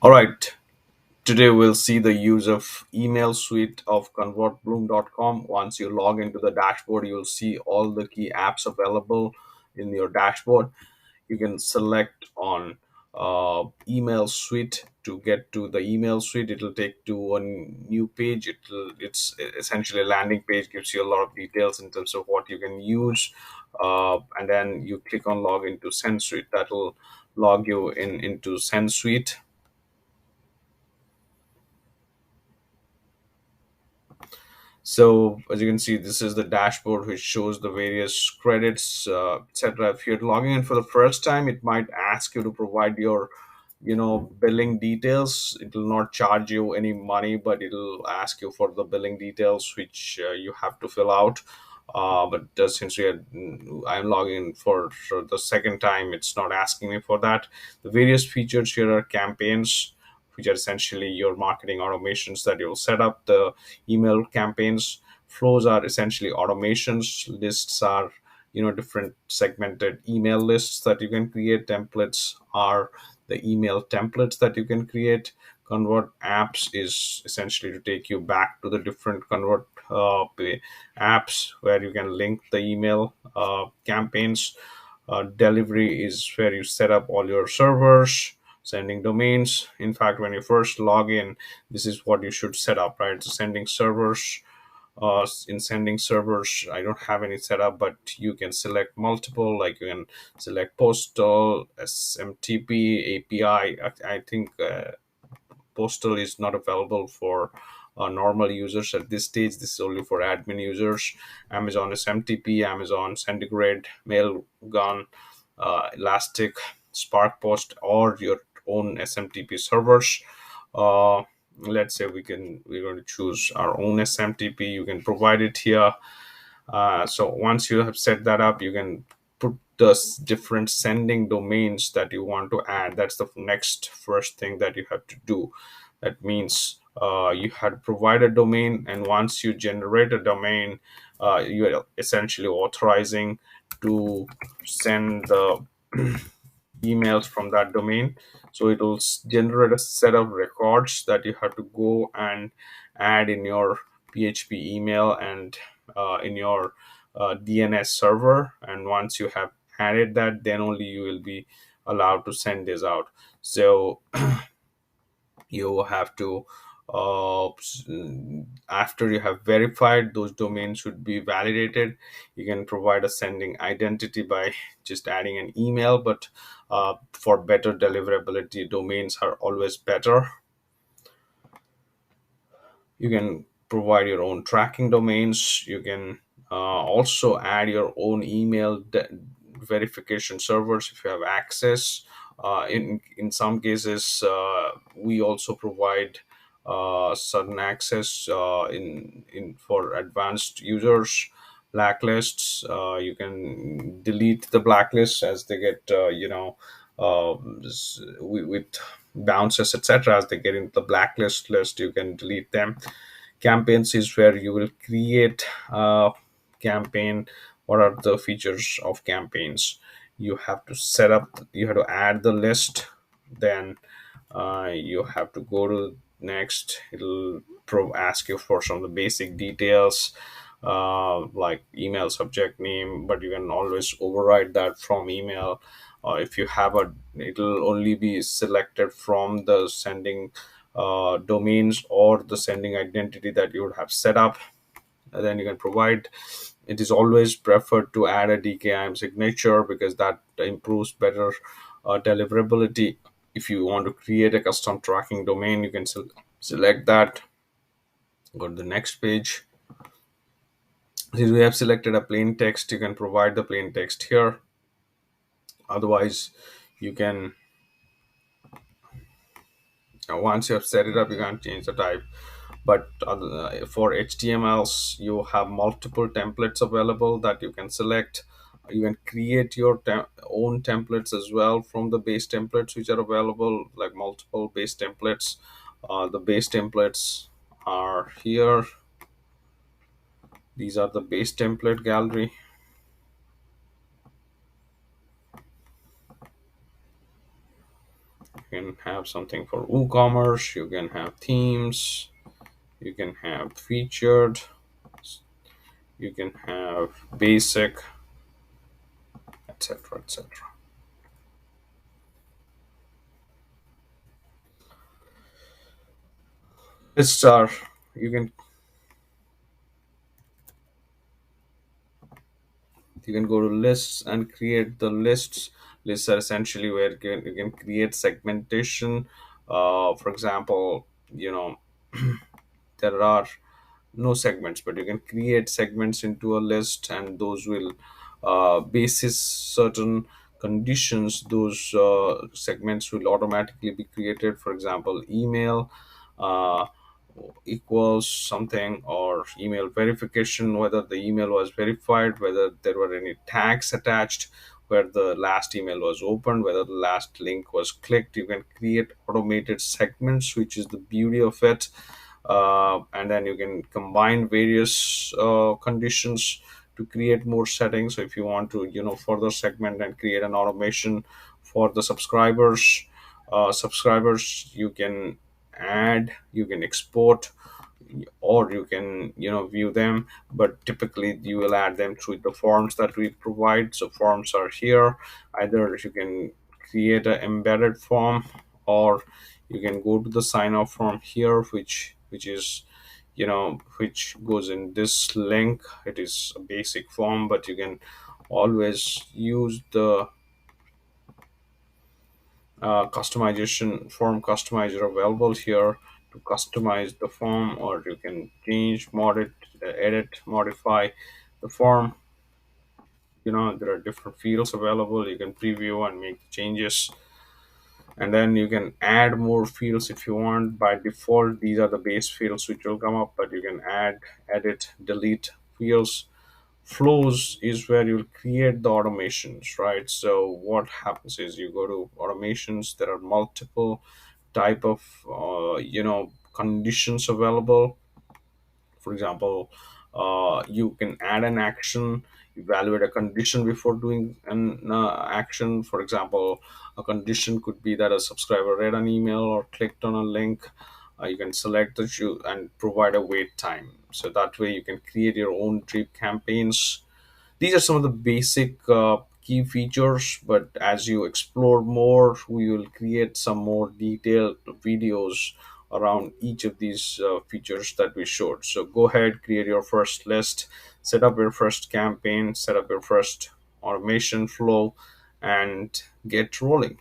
All right. Today we'll see the use of email suite of convertbloom.com. Once you log into the dashboard, you'll see all the key apps available in your dashboard. You can select on email suite to get to the email suite. It'll take to a new page. It's essentially a landing page, gives you a lot of details in terms of what you can use. And then you click on log into Sendsuite. That'll log you into Sendsuite. So as you can see, this is the dashboard which shows the various credits, etc. If you're logging in for the first time, it might ask you to provide your, billing details. It will not charge you any money, but it'll ask you for the billing details, which you have to fill out. But since I'm logging in for the second time, it's not asking me for that. The various features here are campaigns, which are essentially your marketing automations that you'll set up. The email campaigns flows are essentially automations. Lists are different segmented email lists that you can create. Templates are the email templates that you can create. Convert apps is essentially to take you back to the different convert apps where you can link the email campaigns. Delivery is where you set up all your servers, sending domains. In fact, when you first log in, this is what you should set up, right? So sending servers. In sending servers, I don't have any setup, but you can select multiple. Like you can select postal, SMTP, API. I think postal is not available for normal users at this stage. This is only for admin users. Amazon SMTP, Amazon Centigrade, Mailgun, Elastic, Spark Post, or your own SMTP servers. Uh, let's say we're going to choose our own SMTP. You can provide it here. So once you have set that up, you can put the different sending domains that you want to add. That's the next first thing that you have to do. That means you had to provide a domain, and once you generate a domain, you are essentially authorizing to send the emails from that domain. So it will generate a set of records that you have to go and add in your PHP email and in your DNS server. And once you have added that, then only you will be allowed to send this out. So you have to after you have verified those domains should be validated, you can provide a sending identity by just adding an email. But for better deliverability, domains are always better. You can provide your own tracking domains. You can also add your own verification servers if you have access. In some cases, we also provide sudden access in for advanced users. Blacklists, you can delete the blacklists as they get with bounces, etc. As they get into the blacklist list, you can delete them. Campaigns is where you will create a campaign. What are the features of campaigns? You have to set up, you have to add the list. Then you have to go to next. It'll ask you for some of the basic details, like email subject name, but you can always override that from email. If you have it'll only be selected from the sending domains or the sending identity that you would have set up. And then you can provide, it is always preferred to add a DKIM signature because that improves better deliverability. If you want to create a custom tracking domain, you can select that. Go to the next page. Since we have selected a plain text, you can provide the plain text here. Otherwise, you can, once you have set it up, you can change the type. But for HTMLs, you have multiple templates available that you can select. You can create your own templates as well from the base templates which are available, like multiple base templates. The base templates are here. These are the base template gallery. can have something for WooCommerce, you can have themes, you can have featured, you can have basic, etc., etc. Lists are, you can go to lists and create the lists. Lists are essentially where you can create segmentation. For example, you know, there are no segments, but you can create segments into a list, and those will basis certain conditions, those segments will automatically be created. For example, email uh, equals something, or email verification, whether the email was verified, whether there were any tags attached, where the last email was opened, whether the last link was clicked. You can create automated segments, which is the beauty of it. And then you can combine various conditions to create more settings. So if you want to further segment and create an automation for the subscribers, you can add, you can export, or you can view them, but typically you will add them through the forms that we provide. So forms are here. Either you can create an embedded form, or you can go to the sign up form here, which is which goes in this link. It is a basic form, but you can always use the customization form customizer available here to customize the form, or you can change, edit, modify the form. There are different fields available. You can preview and make changes, and then you can add more fields if you want. By default, these are the base fields which will come up, but you can add, edit, delete fields. Flows is where you'll create the automations, right? So what happens is you go to automations. There are multiple type of conditions available. For example, you can add an action, evaluate a condition before doing an action. For example, a condition could be that a subscriber read an email or clicked on a link. You can select the issue and provide a wait time. So that way you can create your own drip campaigns. These are some of the basic key features, but as you explore more, we will create some more detailed videos around each of these features that we showed. So go ahead, create your first list, set up your first campaign, set up your first automation flow, and get rolling.